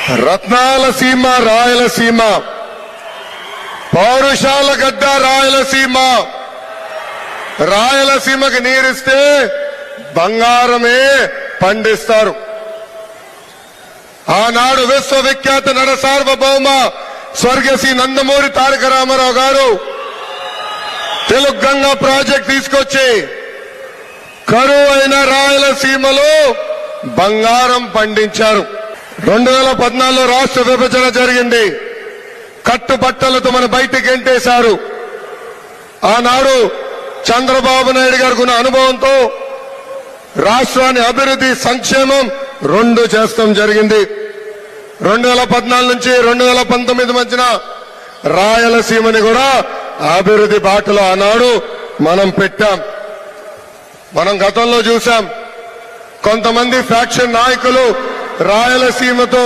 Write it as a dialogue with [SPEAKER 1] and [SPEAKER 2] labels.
[SPEAKER 1] రత్నాల సీమ రాయలసీమ, పౌరుషాల గడ్డ రాయలసీమ. రాయలసీమకి నీరిస్తే బంగారమే పండిస్తారు. ఆనాడు విశ్వవిఖ్యాత నట సార్వభౌమ స్వర్గశ్రీ నందమూరి తారక రామారావు గారు తెలుగు గంగా ప్రాజెక్ట్ తీసుకొచ్చి కరువు అయిన రాయలసీమలో బంగారం పండించారు. 2014లో రాష్ట్ర విభజన జరిగింది. కట్టుబట్టలతో మన బయటికి గెంటేశారు. ఆనాడు చంద్రబాబు నాయుడు గారికి ఉన్న అనుభవంతో రాష్ట్రాన్ని అభివృద్ధి సంక్షేమం రెండు చేస్తాం జరిగింది. 2014 నుంచి 2019 మధ్యన రాయలసీమని కూడా అభివృద్ధి బాటలో ఆనాడు మనం పెట్టాం. మనం గతంలో చూసాం కొంతమంది ఫ్యాక్షన్ నాయకులు రాయలసీమతో